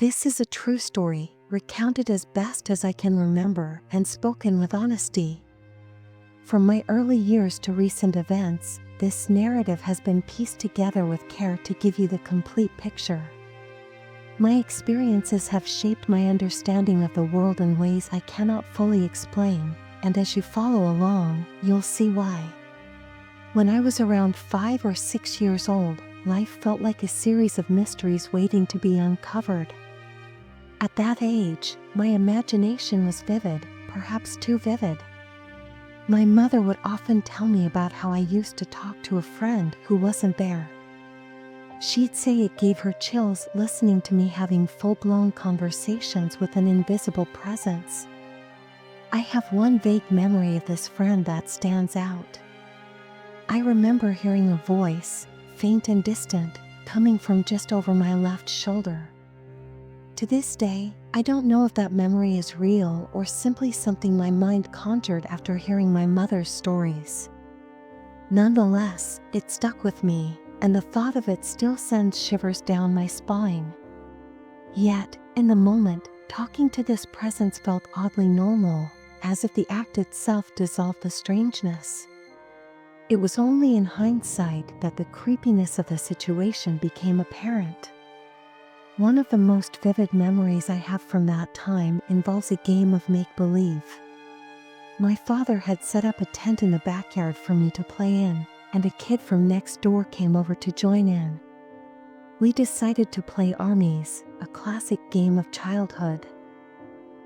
This is a true story, recounted as best as I can remember and spoken with honesty. From my early years to recent events, this narrative has been pieced together with care to give you the complete picture. My experiences have shaped my understanding of the world in ways I cannot fully explain, and as you follow along, you'll see why. When I was around 5 or 6 years old, life felt like a series of mysteries waiting to be uncovered. At that age, my imagination was vivid, perhaps too vivid. My mother would often tell me about how I used to talk to a friend who wasn't there. She'd say it gave her chills listening to me having full-blown conversations with an invisible presence. I have one vague memory of this friend that stands out. I remember hearing a voice, faint and distant, coming from just over my left shoulder. To this day, I don't know if that memory is real or simply something my mind conjured after hearing my mother's stories. Nonetheless, it stuck with me, and the thought of it still sends shivers down my spine. Yet, in the moment, talking to this presence felt oddly normal, as if the act itself dissolved the strangeness. It was only in hindsight that the creepiness of the situation became apparent. One of the most vivid memories I have from that time involves a game of make-believe. My father had set up a tent in the backyard for me to play in, and a kid from next door came over to join in. We decided to play armies, a classic game of childhood.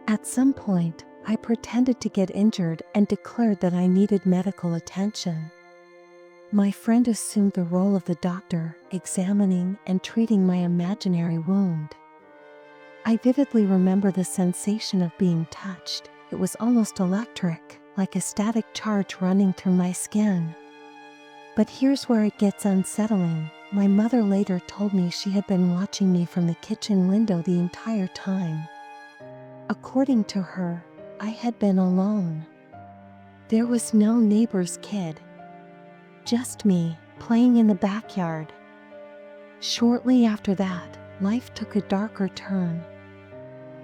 At some point, I pretended to get injured and declared that I needed medical attention. My friend assumed the role of the doctor, examining and treating my imaginary wound. I vividly remember the sensation of being touched. It was almost electric, like a static charge running through my skin. But here's where it gets unsettling. My mother later told me she had been watching me from the kitchen window the entire time. According to her, I had been alone. There was no neighbor's kid. Just me, playing in the backyard. Shortly after that, life took a darker turn.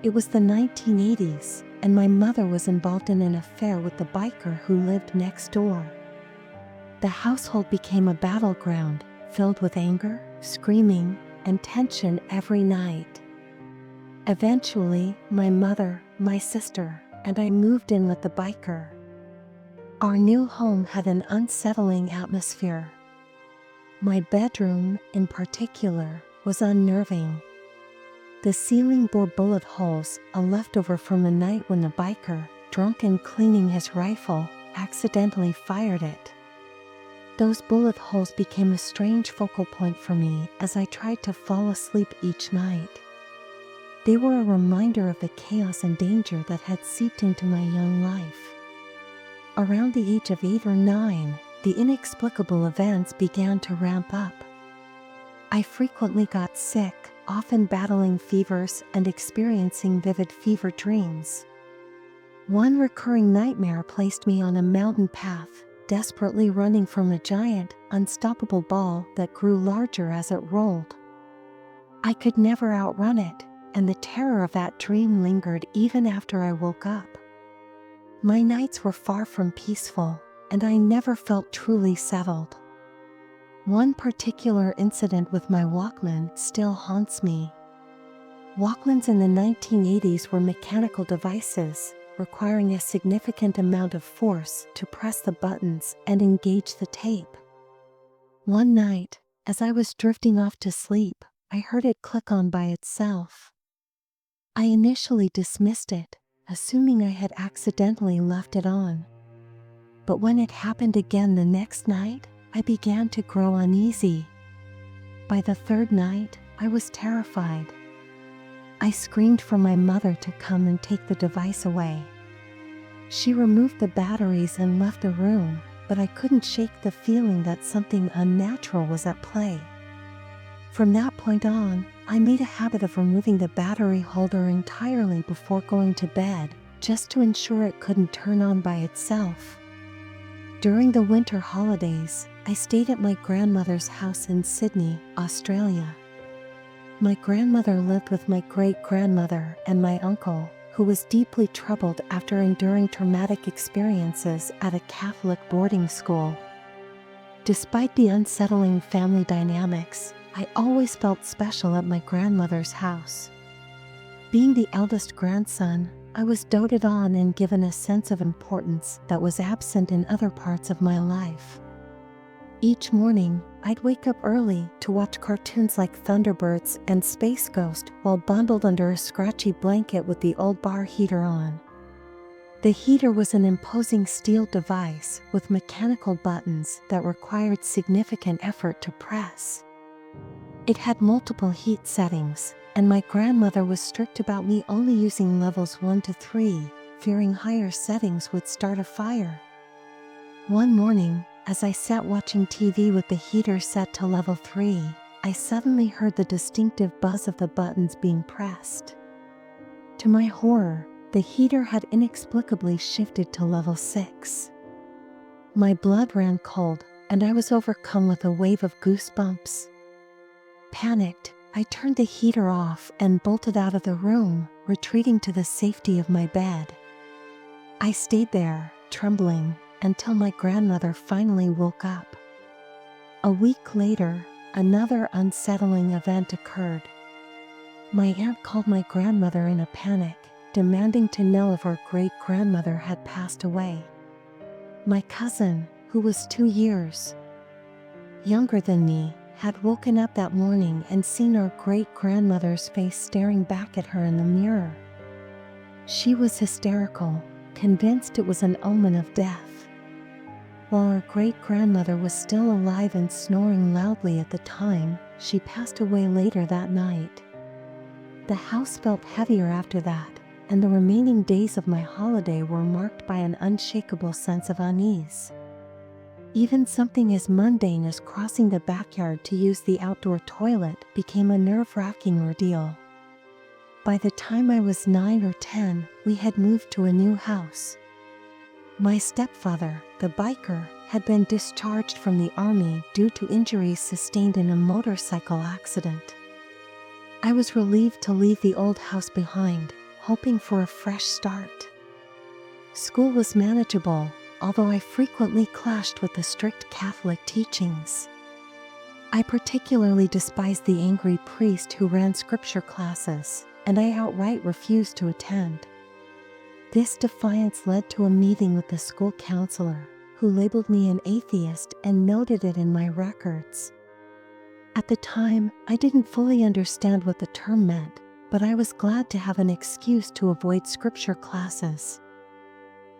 It was the 1980s, and my mother was involved in an affair with the biker who lived next door. The household became a battleground, filled with anger, screaming, and tension every night. Eventually, my mother, my sister, and I moved in with the biker. Our new home had an unsettling atmosphere. My bedroom, in particular, was unnerving. The ceiling bore bullet holes, a leftover from the night when the biker, drunk and cleaning his rifle, accidentally fired it. Those bullet holes became a strange focal point for me as I tried to fall asleep each night. They were a reminder of the chaos and danger that had seeped into my young life. Around the age of 8 or 9, the inexplicable events began to ramp up. I frequently got sick, often battling fevers and experiencing vivid fever dreams. One recurring nightmare placed me on a mountain path, desperately running from a giant, unstoppable ball that grew larger as it rolled. I could never outrun it, and the terror of that dream lingered even after I woke up. My nights were far from peaceful, and I never felt truly settled. One particular incident with my Walkman still haunts me. Walkmans in the 1980s were mechanical devices, requiring a significant amount of force to press the buttons and engage the tape. One night, as I was drifting off to sleep, I heard it click on by itself. I initially dismissed it, assuming I had accidentally left it on. But when it happened again the next night, I began to grow uneasy. By the third night, I was terrified. I screamed for my mother to come and take the device away. She removed the batteries and left the room, but I couldn't shake the feeling that something unnatural was at play. From that point on, I made a habit of removing the battery holder entirely before going to bed, just to ensure it couldn't turn on by itself. During the winter holidays, I stayed at my grandmother's house in Sydney, Australia. My grandmother lived with my great-grandmother and my uncle, who was deeply troubled after enduring traumatic experiences at a Catholic boarding school. Despite the unsettling family dynamics, I always felt special at my grandmother's house. Being the eldest grandson, I was doted on and given a sense of importance that was absent in other parts of my life. Each morning, I'd wake up early to watch cartoons like Thunderbirds and Space Ghost while bundled under a scratchy blanket with the old bar heater on. The heater was an imposing steel device with mechanical buttons that required significant effort to press. It had multiple heat settings, and my grandmother was strict about me only using levels 1 to 3, fearing higher settings would start a fire. One morning, as I sat watching TV with the heater set to level 3, I suddenly heard the distinctive buzz of the buttons being pressed. To my horror, the heater had inexplicably shifted to level 6. My blood ran cold, and I was overcome with a wave of goosebumps. Panicked, I turned the heater off and bolted out of the room, retreating to the safety of my bed. I stayed there, trembling, until my grandmother finally woke up. A week later, another unsettling event occurred. My aunt called my grandmother in a panic, demanding to know if her great-grandmother had passed away. My cousin, who was 2 years younger than me, had woken up that morning and seen our great-grandmother's face staring back at her in the mirror. She was hysterical, convinced it was an omen of death. While our great-grandmother was still alive and snoring loudly at the time, she passed away later that night. The house felt heavier after that, and the remaining days of my holiday were marked by an unshakable sense of unease. Even something as mundane as crossing the backyard to use the outdoor toilet became a nerve-wracking ordeal. By the time I was 9 or 10, we had moved to a new house. My stepfather, the biker, had been discharged from the army due to injuries sustained in a motorcycle accident. I was relieved to leave the old house behind, hoping for a fresh start. School was manageable, although I frequently clashed with the strict Catholic teachings. I particularly despised the angry priest who ran scripture classes, and I outright refused to attend. This defiance led to a meeting with the school counselor, who labeled me an atheist and noted it in my records. At the time, I didn't fully understand what the term meant, but I was glad to have an excuse to avoid scripture classes.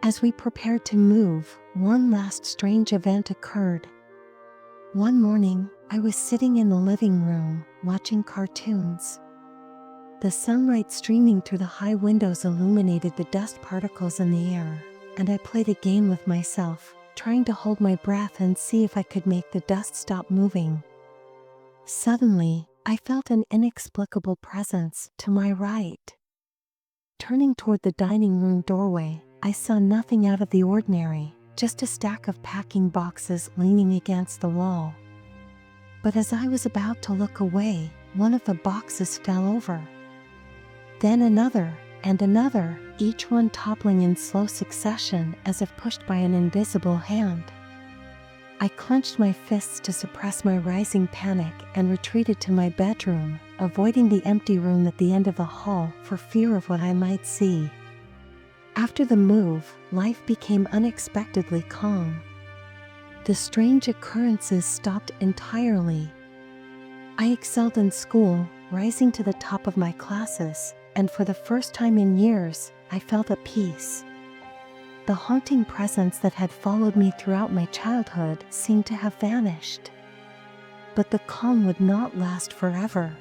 As we prepared to move, one last strange event occurred. One morning, I was sitting in the living room, watching cartoons. The sunlight streaming through the high windows illuminated the dust particles in the air, and I played a game with myself, trying to hold my breath and see if I could make the dust stop moving. Suddenly, I felt an inexplicable presence to my right. Turning toward the dining room doorway, I saw nothing out of the ordinary, just a stack of packing boxes leaning against the wall. But as I was about to look away, one of the boxes fell over. Then another, and another, each one toppling in slow succession as if pushed by an invisible hand. I clenched my fists to suppress my rising panic and retreated to my bedroom, avoiding the empty room at the end of the hall for fear of what I might see. After the move, life became unexpectedly calm. The strange occurrences stopped entirely. I excelled in school, rising to the top of my classes, and for the first time in years, I felt at peace. The haunting presence that had followed me throughout my childhood seemed to have vanished. But the calm would not last forever.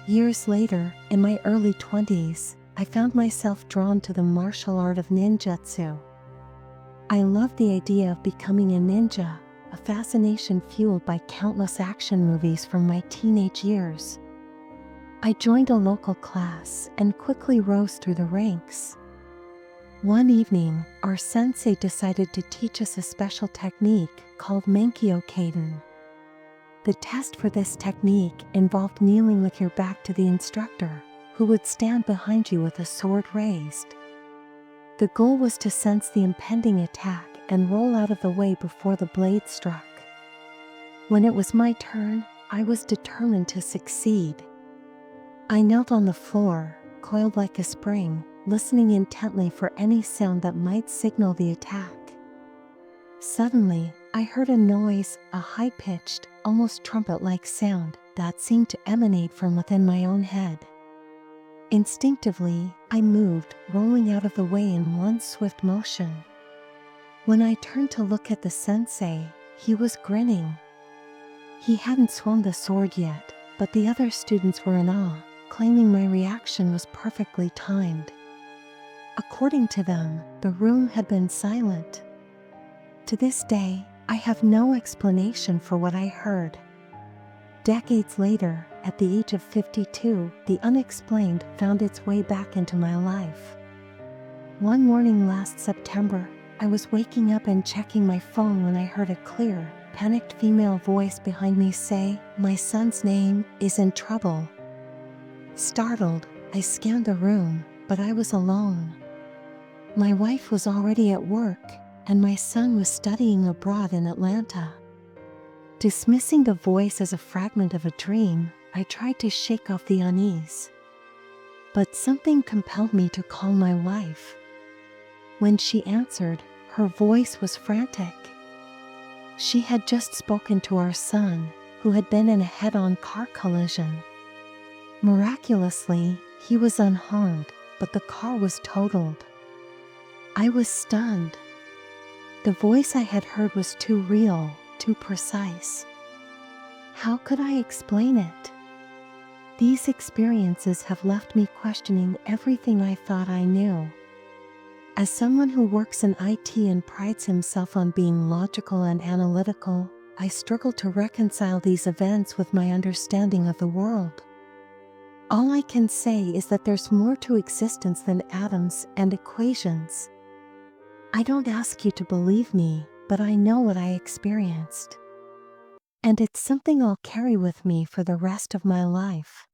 Years later, in my early 20s, I found myself drawn to the martial art of ninjutsu. I loved the idea of becoming a ninja, a fascination fueled by countless action movies from my teenage years. I joined a local class and quickly rose through the ranks. One evening, our sensei decided to teach us a special technique called Menkyo Kaden. The test for this technique involved kneeling with your back to the instructor, who would stand behind you with a sword raised. The goal was to sense the impending attack and roll out of the way before the blade struck. When it was my turn, I was determined to succeed. I knelt on the floor, coiled like a spring, listening intently for any sound that might signal the attack. Suddenly, I heard a noise, a high-pitched, almost trumpet-like sound that seemed to emanate from within my own head. Instinctively, I moved, rolling out of the way in one swift motion. When I turned to look at the sensei, he was grinning. He hadn't swung the sword yet, but the other students were in awe, claiming my reaction was perfectly timed. According to them, the room had been silent. To this day, I have no explanation for what I heard. Decades later, at the age of 52, the unexplained found its way back into my life. One morning last September, I was waking up and checking my phone when I heard a clear, panicked female voice behind me say, "My son's name is in trouble." Startled, I scanned the room, but I was alone. My wife was already at work, and my son was studying abroad in Atlanta. Dismissing the voice as a fragment of a dream, I tried to shake off the unease. But something compelled me to call my wife. When she answered, her voice was frantic. She had just spoken to our son, who had been in a head-on car collision. Miraculously, he was unharmed, but the car was totaled. I was stunned. The voice I had heard was too real, too precise. How could I explain it? These experiences have left me questioning everything I thought I knew. As someone who works in IT and prides himself on being logical and analytical, I struggle to reconcile these events with my understanding of the world. All I can say is that there's more to existence than atoms and equations. I don't ask you to believe me, but I know what I experienced. And it's something I'll carry with me for the rest of my life.